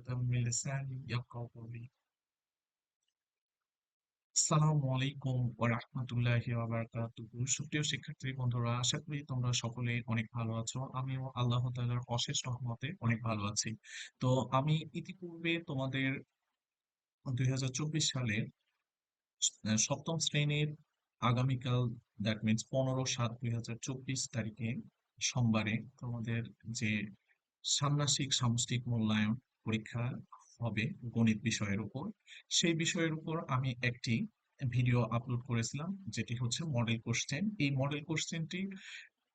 من لساني يفقهوا قولي আসসালামু আলাইকুম ওয়া রাহমাতুল্লাহি ওয়া বারাকাতুহু। সুপ্রিয় শিক্ষার্থী বন্ধুরা, আশা করি তোমরা সকলেই অনেক ভালো আছো। আমিও আল্লাহ তাআলার অশেষ রহমতে অনেক ভালো আছি। তো আমি ইতিপূর্বে তোমাদের 2024 সালের সপ্তম শ্রেণীর আগামীকাল, দ্যাট মিনস 15/7/2024 তারিখে সোমবারে তোমাদের যে ষান্মাসিক সামষ্টিক মূল্যায়ন পরীক্ষা হবে গণিত বিষয়ের উপর, সেই বিষয়ের উপর আমি একটি ভিডিও আপলোড করেছিলাম, যেটি হচ্ছে মডেল কোশ্চেন। এই মডেল কোশ্চেনটির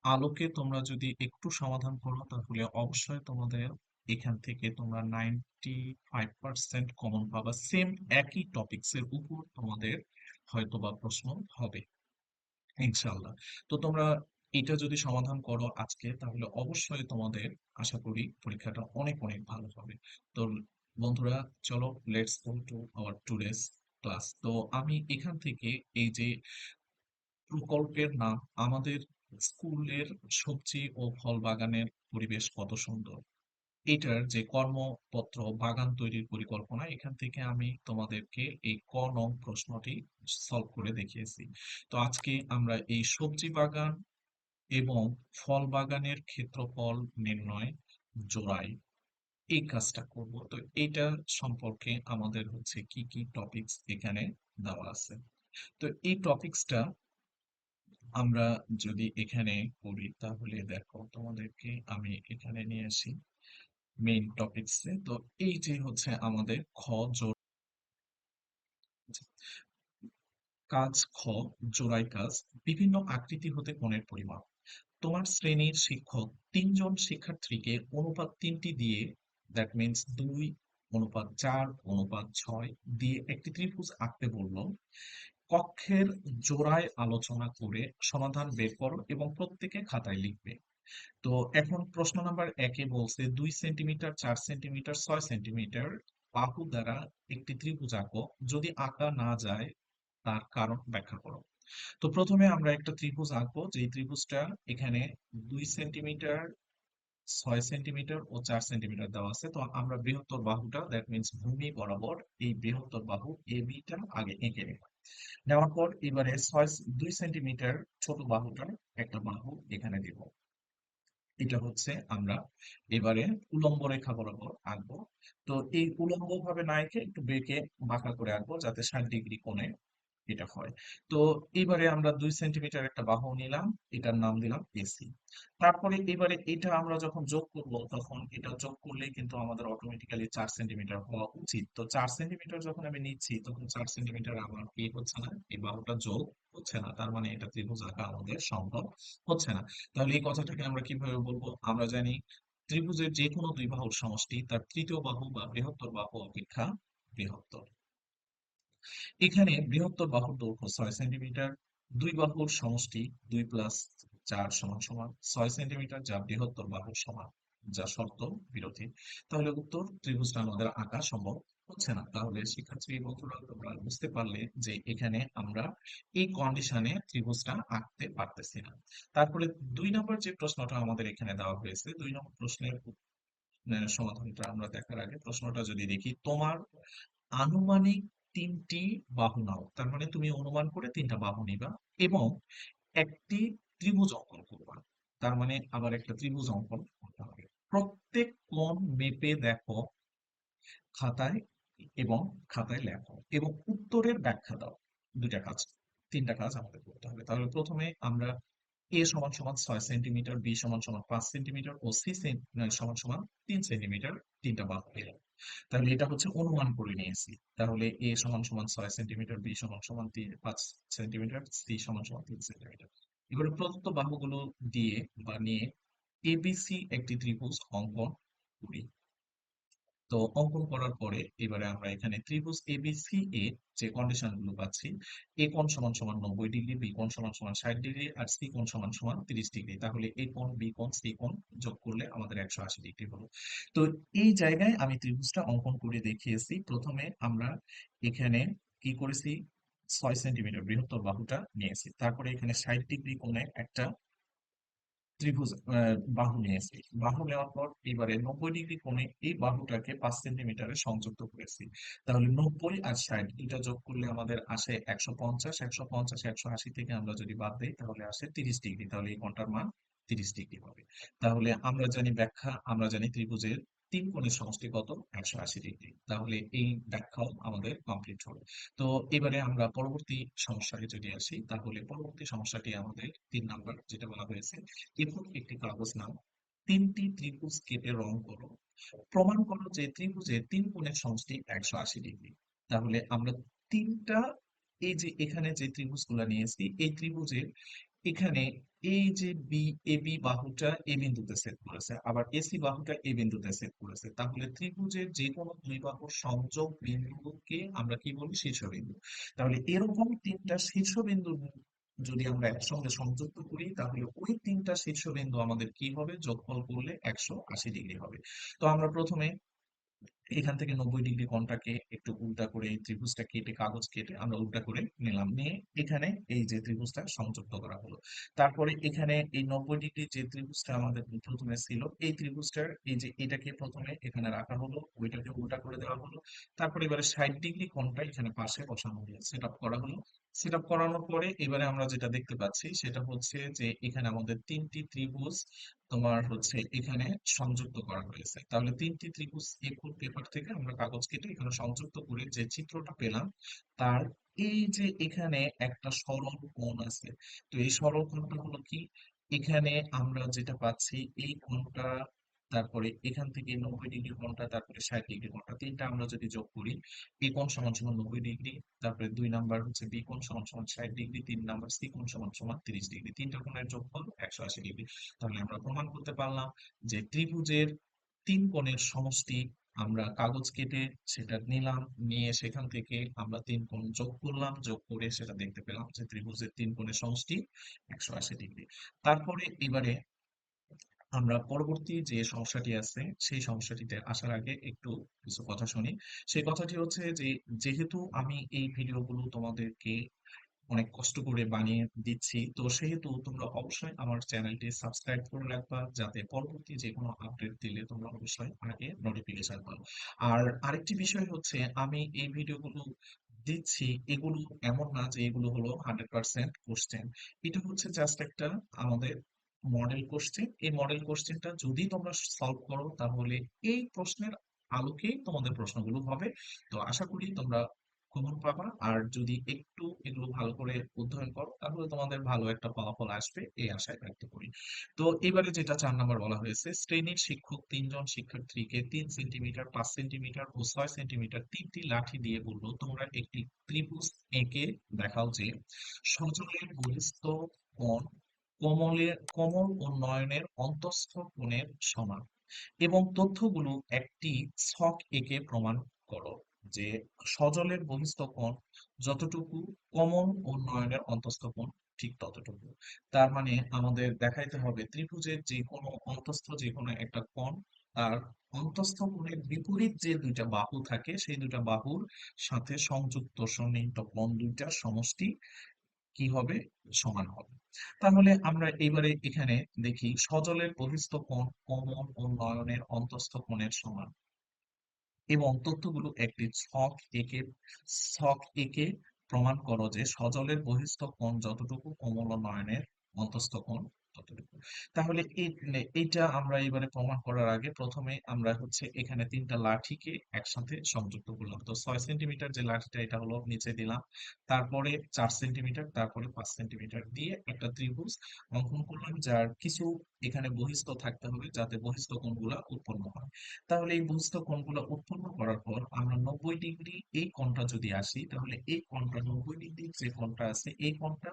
আলোকে তোমরা যদি একটু সমাধান করো তাহলে অবশ্যই তোমাদের এখান থেকে তোমরা 95% কমন পাবা। সেম একই টপিকস এর উপর তোমাদের হয়তোবা প্রশ্ন হবে ইনশাআল্লাহ। তো তোমরা এটা যদি সমাধান করো আজকে, তাহলে অবশ্যই তোমাদের আশা করি পরীক্ষাটা অনেক অনেক ভালো হবে। তো বন্ধুরা, চলো let's go to our today's class. তো আমি এখান থেকে এই যে প্রকল্পের নাম, আমাদের স্কুলের সবজি ও ফল বাগানের পরিবেশ কত সুন্দর, এটার যে কর্মপত্র বাগান তৈরির পরিকল্পনা, এখান থেকে আমি তোমাদেরকে এই ক নং প্রশ্নটি সলভ করে দেখিয়েছি। তো আজকে আমরা এই সবজি বাগান এবং ফল বাগানের ক্ষেত্রফল নির্ণয় জোড়ায় এই কাজটা করব। তো এটা সম্পর্কে আমাদের হচ্ছে কি কি টপিকস এখানে দেওয়া আছে। তো এই টপিকসটা আমরা যদি এখানে করি তাহলে দেখো, তোমাদেরকে আমি এখানে নিয়ে আসি মেইন টপিকসে। তো এই যে হচ্ছে আমাদের খ জোড় কাজ, খ জোড়াই কাজ, বিভিন্ন আকৃতি হতে কোণের পরিমাপ। তোমার শ্রেণীর শিক্ষক তিনজন শিক্ষার্থীকে অনুপাত 3টি দিয়ে, দ্যাট মিনস 2:4:6 দিয়ে একটি ত্রিভুজ আঁকতে বলল। কক্ষের জোড়ায় আলোচনা করে সমাধান বের করো এবং প্রত্যেকে খাতায় লিখবে। তো এখন প্রশ্ন নাম্বার একে বলছে 2 সেন্টিমিটার, 4 সেন্টিমিটার, 6 সেন্টিমিটার বাহু দ্বারা একটি ত্রিভুজ আঁকো, যদি আঁকা না যায় তার কারণ ব্যাখ্যা করো। তো প্রথমে আমরা একটা ত্রিভুজ আঁকবো, যে ত্রিভুজটা এখানে 2 সেন্টিমিটার, 6 সেন্টিমিটার ও 4 সেন্টিমিটার দেওয়া আছে। তো আমরা বৃহত্তর বাহুটা, দ্যাট মিনস ভূমি বরাবর এই বৃহত্তর বাহু এ বিটা আগে এঁকে নেব। নেওয়ার পর এবারে 2 সেন্টিমিটার ছোট বাহুটার একটা বাহু এখানে দিব। এটা হচ্ছে আমরা এবারে উলম্ব রেখা বরাবর আঁকবো। তো এই উলম্ব ভাবে না এঁকে একটু বেঁকে বাঁকা করে আঁকবো, যাতে 60 ডিগ্রি কোণে এটা হয়। তো এবারে আমরা 2 সেন্টিমিটার একটা বাহু নিলাম, এটার নাম দিলাম এসি। তারপরে এবারে এটা আমরা যখন যোগ করব, তখন এটা যোগ করলে কিন্তু আমাদের অটোমেটিক্যালি 4 সেন্টিমিটার হওয়া উচিত। তো 4 সেন্টিমিটার যখন আমি নিচ্ছি, তখন 4 সেন্টিমিটার আমার কি হচ্ছে না, এই বাহুটা যোগ হচ্ছে না, তার মানে এটা ত্রিভুজ আঁকা আমাদের সম্ভব হচ্ছে না। তাহলে এই কথাটাকে আমরা কিভাবে বলবো? আমরা জানি ত্রিভুজের যে কোনো দুই বাহুর সমষ্টি তার তৃতীয় বাহু বা বৃহত্তর বাহু অপেক্ষা বৃহত্তর। এখানে বৃহত্তর বাহুর দৈর্ঘ্য 6 সেন্টিমিটার, দুই বাহুর সমষ্টি 2+4=6 সেন্টিমিটার, যা বৃহত্তর বাহুর সমান, যা শর্ত বিরোধী। তাহলে উত্তর, ত্রিভুজটা আমাদের আঁকা সম্ভব হচ্ছে না। তাহলে শিক্ষার্থী বন্ধুরা, তোমরা বুঝতে পারলে যে এখানে আমরা এই কন্ডিশনে ত্রিভুজটা আঁকতে পারতেছি না। তারপরে 2 নম্বর যে প্রশ্নটা আমাদের এখানে দেওয়া হয়েছে, 2 নম্বর প্রশ্নের সমাধানটা আমরা দেখার আগে প্রশ্নটা যদি দেখি, তোমার আনুমানিক 3টি বাহু নাও, তার মানে তুমি অনুমান করে 3টা বাহু নিবা এবং একটি ত্রিভুজ অঙ্কন করবা। তার মানে আবার একটা ত্রিভুজ অঙ্কন করতে হবে। প্রত্যেক কোণ মেপে দেখো খাতায়, এবং খাতায় লেখো এবং উত্তরের ব্যাখ্যা দাও। দুইটা কাজ, 3টা কাজ আমাদের করতে হবে। তাহলে প্রথমে আমরা a=6 সেন্টিমিটার, b=5 সেন্টিমিটার ও c=3 সেন্টিমিটার 3টা বাহু পেলাম। তাহলে এটা হচ্ছে অনুমান করে নিয়েছি। তাহলে a=6 centimetre, b=5 centimetre, c=3 centimetre. এবারে প্রদত্ত বাহুগুলো দিয়ে বা নিয়ে এবিসি একটি ত্রিভুজ অঙ্কন করি। তো অঙ্কন করার পরে এবারে আমরা এখানে ত্রিভুজ এবিসি এর যে কন্ডিশন গুলো পাচ্ছি, এ কোণ সমান সমান 90 ডিগ্রি, বি কোণ সমান সমান 60 ডিগ্রি, আর সি কোণ সমান সমান 30 ডিগ্রি। তাহলে এ কোণ, বি কোণ, সি কোণ যোগ করলে আমাদের 180 ডিগ্রি হলো। তো এই জায়গায় আমি ত্রিভুজটা অঙ্কন করে দেখিয়েছি। প্রথমে আমরা এখানে কি করেছি, 6 সেন্টিমিটার বৃহত্তর বাহুটা নিয়েছি, তারপরে এখানে 60 ডিগ্রি কোণে একটা ত্রিভুজ বাহু নিয়েছি। বাহু নেওয়ার পর এবারে 90 ডিগ্রি কোণে এই বাহুটাকে 5 সেন্টিমিটারে সংযুক্ত করেছি। তাহলে 90 আর 60 এটা যোগ করলে আমাদের আসে 150। 150 180 থেকে আমরা যদি বাদ দেই তাহলে আসে 30 ডিগ্রি। তাহলে এই কোণটার মান 30 ডিগ্রি হবে। তাহলে আমরা জানি ব্যাখ্যা, আমরা জানি ত্রিভুজের তিন কোণের সমষ্টি কত, 180 ডিগ্রি। তাহলে এই ব্যাখ্যাও আমাদের কমপ্লিট হলো। তো এবারে আমরা পরবর্তী সমস্যায় যদি আসি, তাহলে পরবর্তী সমস্যাটি আমাদের 3 নাম্বার, যেটা বলা হয়েছে, এরকম একটি কাগজ নাও, তিনটি ত্রিভুজ কেটে রং করো, প্রমাণ করো যে ত্রিভুজের তিন কোণের সমষ্টি 180 ডিগ্রি। তাহলে আমরা তিনটা, এই যে এখানে যে ত্রিভুজগুলো নিয়েছি এই ত্রিভুজের এখানে এই যে বি, এ বি বাহুটা এ বিন্দুতে ছেদ করেছে, আবার এসি বাহুটা এ বিন্দুতে ছেদ করেছে। তাহলে ত্রিভুজের যে কোনো দুই বাহুর সংযোগ বিন্দুকে আমরা কি বলি, শীর্ষবিন্দু। তাহলে এরকম তিনটা শীর্ষবিন্দু যদি আমরা একসঙ্গে সংযুক্ত করি তাহলে ওই তিনটা শীর্ষবিন্দু আমাদের কি হবে, যোগফল করলে 180 ডিগ্রি হবে। তো আমরা প্রথমে এখান থেকে 90 ডিগ্রি কোণটাকে একটু উল্টা করে এই ত্রিভুজটা কেটে, কাগজ কেটে আমরা উল্টা করে নিলাম, নিয়ে এখানে এই যে ত্রিভুজটা সংযুক্ত করা হলো। তারপরে এখানে এই 90 ডিগ্রি যে ত্রিভুজটা আমাদের প্রথমে ছিল, এই ত্রিভুজটার এই যে এটাকে প্রথমে এখানে রাখা হলো, ওইটাকে উল্টা করে দেওয়া হলো। তারপরে এবারে 60 ডিগ্রি কোণটা এখানে পাশে বসানো হলো, সেট আপ করা হলো। সেট আপ করানোর পরে এবারে আমরা যেটা দেখতে পাচ্ছি সেটা হচ্ছে যে এখানে আমাদের তিনটি ত্রিভুজ তোমার হচ্ছে এখানে সংযুক্ত করা হয়েছে। তাহলে তিনটি ত্রিভুজ A4 পেপার থেকে আমরা কাগজ কেটে এখানে সংযুক্ত করে যে চিত্রটা পেলাম, তার এই যে এখানে একটা সরল কোণ আছে। তো এই সরল কোণটা হলো কি, এখানে আমরা যেটা পাচ্ছি এই কোণটা, তারপরে এখান থেকে 90 ডিগ্রি কোণটা, তারপরে 60 ডিগ্রি কোণটা, তিনটা আমরা যদি যোগ করি, এ কোণ সমান সমান 90 ডিগ্রি, তারপরে 2 নাম্বার হচ্ছে বি কোণ সমান সমান 60 ডিগ্রি, 3 নাম্বার সি কোণ সমান সমান 30 ডিগ্রি, তিনটা কোণের যোগফল 180 ডিগ্রি। তাহলে আমরা প্রমাণ করতে পারলাম যে ত্রিভুজের তিন কোণের সমষ্টি, আমরা কাগজ কেটে সেটা নিলাম, নিয়ে সেখান থেকে আমরা তিন কোণ যোগ করলাম, যোগ করে সেটা দেখতে পেলাম যে ত্রিভুজের তিন কোণের সমষ্টি 180 ডিগ্রি। তারপরে এবারে আমরা পরবর্তী যে সমস্যাটি আছে সেই সমস্যাটিতে আসার আগে একটু কিছু কথা শুনি। সেই কথাটি হচ্ছে যে, যেহেতু আমি এই ভিডিওগুলো তোমাদেরকে অনেক কষ্ট করে বানিয়ে দিচ্ছি, তো সেহেতু তোমরা অবশ্যই আমার চ্যানেলটি সাবস্ক্রাইব করে রাখবা, যাতে পরবর্তী যে কোনো আপডেট দিলে তোমরা অবশ্যই আগে নোটিফিকেশন পাও। আর আরেকটি বিষয় হচ্ছে, আমি এই ভিডিওগুলো দিচ্ছি, এগুলো এমন না যে এগুলো হলো 100% কোশ্চেন। এটা হচ্ছে জাস্ট একটা আমাদের মডেল কোশ্চেন। এই মডেল কোশ্চেনটা যদি তোমরা সলভ করো তাহলে এই প্রশ্নের আলোকেই তোমাদের প্রশ্নগুলো হবে। তো আশা করি তোমরা কমন পাবা, আর যদি একটু এগুলো ভালো করে অধ্যয়ন করো তাহলে তোমাদের ভালো একটা ফলাফল আসবে, এই আশায় ব্যক্ত করি। তো এবারে যেটা 4 নাম্বার বলা হয়েছে, শ্রেণীর শিক্ষক তিনজন শিক্ষার্থীকে 3 সেন্টিমিটার, 5 সেন্টিমিটার ও 6 সেন্টিমিটার তিনটি লাঠি দিয়ে বললো, তোমরা একটি ত্রিভুজ এঁকে দেখাও যে সজলের বহিস্থ কোণ কমল ও নয়নের অন্তঃস্থ কোণের সমান, এবং তথ্যগুলো একটি ছক এঁকে প্রমাণ করো যে সজলের বহিস্থ কোণ যতটুকু, কমল ও নয়নের অন্তঃস্থ কোণ ঠিক ততটুকু। তার মানে আমাদের দেখাইতে হবে ত্রিভুজের যে কোনো অন্তঃস্থ যে কোনো একটা কোণ, তার অন্তঃস্থ কোণের বিপরীত যে দুইটা বাহু থাকে সেই দুইটা বাহুর সাথে সংযুক্ত সন্নিহিত কোণ দুইটার সমষ্টি কি হবে, সমান হবে। তাহলে আমরা এবারে এখানে দেখি সজলের বহিস্থ কোণ কমল ও নয়নের অন্তঃস্থ কোণের সমান, এবং তথ্যগুলো একটি ছক এঁকে প্রমাণ করো যে সজলের বহিস্থ কোণ যতটুকু, কমল ও নয়নের অন্তঃস্থ কোণ ততটুকু। তাহলে এইটা আমরা এবারে প্রমাণ করার আগে প্রথমে আমরা হচ্ছে এখানে তিনটা লাঠিকে একসাথে সংযুক্ত করলাম। তো 6 সেন্টিমিটার যে লাঠিটা এটা হলো নিচে দিলাম, তারপরে 4 সেন্টিমিটার, তারপরে 5 সেন্টিমিটার দিয়ে একটা ত্রিভুজ অঙ্কন করলাম, যার কিছু এখানে বহিস্থ থাকতে হবে যাতে বহিস্থ কোণগুলা উৎপন্ন হয়। তাহলে এই বহিঃস্থ কোণগুলো উৎপন্ন করার পর আমরা 90 ডিগ্রি এই কোণটা যদি আসি, তাহলে এই কোণটা 90 ডিগ্রি যে কোণটা আছে এই কোণটা,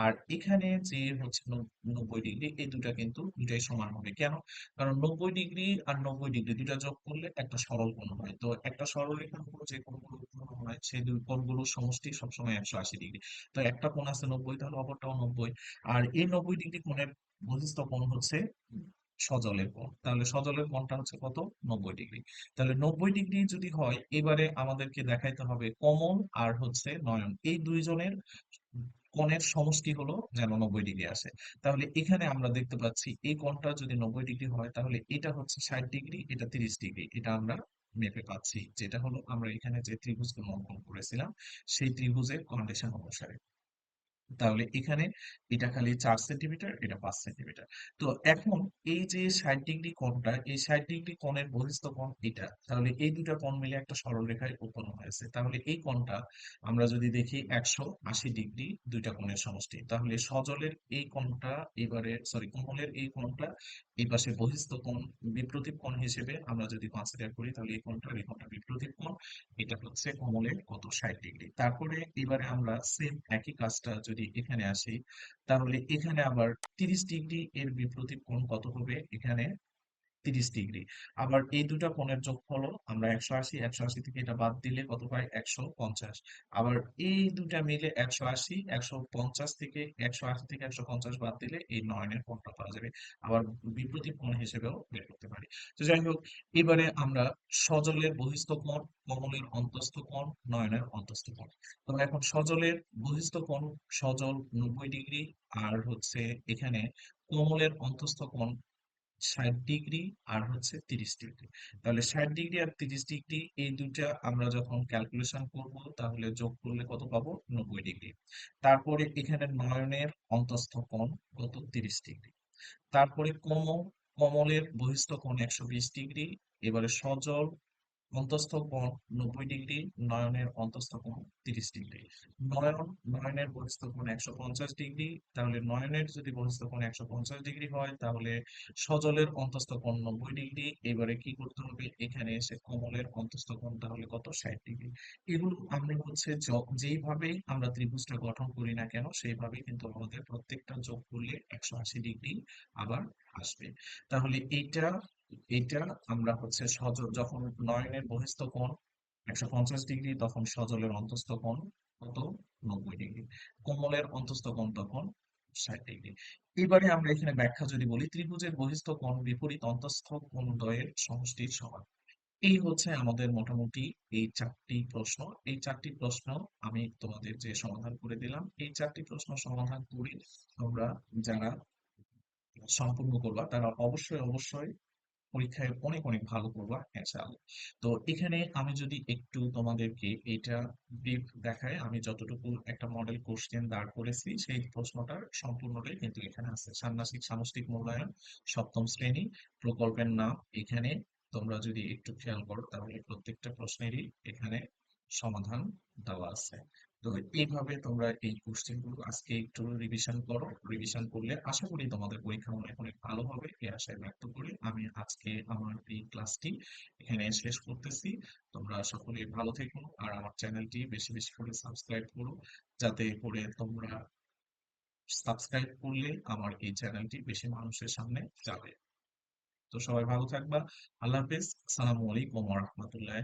আর এখানে যে হচ্ছে 90 ডিগ্রি, এই দুটা কিন্তু দুটাই সমান হবে। কেন? কারণ 90 ডিগ্রি আর 90 ডিগ্রি দুটা যোগ করলে একটা সরল কোণ হয়। তো একটা সরলরেখার উপর যে কোণগুলো উৎপন্ন হয় সেই দুই কোণগুলোর সমষ্টি সবসময় 180 ডিগ্রি। তো একটা কোণ আছে 90, তাহলে অপরটাও 90। আর এই 90 ডিগ্রি কোণের বহিঃস্থ কোণ হচ্ছে সজলের কোণ। তাহলে সজলের কোণটা হচ্ছে কত, 90 ডিগ্রি। তাহলে 90 ডিগ্রি যদি হয়, এবারে আমাদেরকে দেখাইতে হবে কমল আর হচ্ছে নয়ন, এই দুইজনের কোণের সমষ্টি হলো যেন 90 ডিগ্রি আসে। তাহলে এখানে আমরা দেখতে পাচ্ছি এই কোণটা যদি 90 ডিগ্রি হয় তাহলে এটা হচ্ছে 60 ডিগ্রি, এটা 30 ডিগ্রি, এটা আমরা মেপে পাচ্ছি, যেটা হলো আমরা এখানে যে ত্রিভুজগুলো অঙ্কন করেছিলাম সেই ত্রিভুজের কন্ডিশন অনুসারে। তাহলে এখানে এটা খালি 4 সেন্টিমিটার, এটা 5 সেন্টিমিটার। তো এখন এই যে 60 ডিগ্রি কোণটা, এই 60 ডিগ্রি কোণের বহিস্থ কোণ এটা, তাহলে এই দুটা কোণ মিলে একটা সরলরেখায় উৎপন্ন হয়েছে। তাহলে এই কোণটা আমরা যদি দেখি 180 ডিগ্রি, দুইটা কোণের সমষ্টি। তাহলে সজলের এই কোণটা, এবারে সরি কোমলের এই কোণটা, এই পাশে বহিস্থ কোণ বিপ্রতীপ কোণ হিসেবে আমরা যদি কনসিডার করি, তাহলে এই কোণটা আর এই কোণটা বিপ্রতীপ কোণ। এটা হচ্ছে কমলের কত, 60 ডিগ্রি। তারপরে এবারে আমরা সেম একই কাজটা যদি এখানে আসি, তাহলে এখানে আবার 30 ডিগ্রি এর বিপরীত কোণ কত হবে, এখানে 30 ডিগ্রি। আবার এই দুটা কোণের যোগফল আমরা 180, 180 থেকে এটা বাদ দিলে কত পাই, 150। আবার এই দুটা মিলে 180, 150 থেকে 180 থেকে 150 বাদ দিলে এই নয়নের কোণটা পাওয়া যাবে। আবার বিপরীত কোণ হিসেবেও বের করতে পারি। তো যাই হোক, এবারে আমরা সজলের বহিস্থ কোণ, কমলের অন্তস্থ কোণ, নয়নের অন্তস্থ কোণ। তো এখন সজলের বহিস্থ কোণ, সজল 90 ডিগ্রি, আর হচ্ছে এখানে কোমলের অন্তস্থ কোণ 60 ডিগ্রি, আর হচ্ছে 30 ডিগ্রি। তাহলে 60 ডিগ্রি আর 30 ডিগ্রি এই দুইটা আমরা যখন ক্যালকুলেশন করব তাহলে যোগ করলে কত পাবো, 90 ডিগ্রি। তারপরে এখানে নয়নের অন্তস্থ কোণ কত, 30 ডিগ্রি। তারপরে কমলের বহিস্থ কোণ 120 ডিগ্রি। এবারে সজল অন্তস্থ কোণ 90 ডিগ্রি, নয়নের অন্তস্থ কোণ 30 ডিগ্রি। নয়ন নয়নের বহিস্থ কোণ 150 ডিগ্রি। তাহলে নয়নের যদি বহিস্থ কোণ 150 ডিগ্রি হয় তাহলে সজলের অন্তস্থ কোণ 90 ডিগ্রি। এবারে কি করতে হবে, এখানে এসে কমলের অন্তস্থ কোণ তাহলে কত, 60 ডিগ্রি। এগুলো আমরা হচ্ছে যেইভাবে আমরা ত্রিভুজটা গঠন করি না কেন সেইভাবে কিন্তু আমাদের প্রত্যেকটা যোগ করলে 180 ডিগ্রি আবার আসবে। তাহলে এইটা এটা আমরা হচ্ছে সজল যখন নয়নের বহিস্থ কোণ 150 ডিগ্রি, তখন সজলের অন্তস্থ কোণ কত, 90 ডিগ্রি। কোমলের অন্তস্থ কোণ তখন 60 ডিগ্রি। এবারে আমরা এখানে ব্যাখ্যা যদি বলি, ত্রিভুজের বহিস্থ কোণ বিপরীত অন্তস্থ কোণ দ্বয়ের সমষ্টির সমান। এই হচ্ছে আমাদের মোটামুটি এই 4টি প্রশ্ন। এই 4টি প্রশ্ন আমি তোমাদের যে সমাধান করে দিলাম, এই 4টি প্রশ্ন সমাধান করে তোমরা যারা সম্পূর্ণ করবা তারা অবশ্যই অবশ্যই পরীক্ষায় অনেক অনেক ভালো করবা ইনশাআল্লাহ। তো এখানে আমি যদি একটু তোমাদেরকে এটা ব্রিফ দেখাই, আমি যতটুকু একটা মডেল কোশ্চেন দাঁড় করেছি সেই প্রশ্নটার সম্পূর্ণটাই কিন্তু এখানে আছে। ষান্মাসিক সামষ্টিক মূল্যায়ন, সপ্তম শ্রেণী, প্রকল্পের নাম। এখানে তোমরা যদি একটু খেয়াল করো তাহলে প্রত্যেকটা প্রশ্নেরই এখানে সমাধান দেওয়া আছে। তো এইভাবে তোমরা এই কোশ্চেন গুলো আজকে একটু রিভিশন করো। রিভিশন করলে আশা করি তোমাদের পরীক্ষা অনেক অনেক ভালো হবে, এই আশায় ব্যক্ত করে আমি আজকে আমার এই ক্লাসটি এখানে শেষ করতেছি। তোমরা সকলে ভালো থেকো আর আমার চ্যানেলটি বেশি বেশি করে সাবস্ক্রাইব করো, যাতে করে তোমরা সাবস্ক্রাইব করলে আমার এই চ্যানেলটি বেশি মানুষের সামনে যাবে। তো সবাই ভালো থাকবা। আল্লাহ হাফেজ। আসসালামু আলাইকুম ওয়া রাহমাতুল্লাহি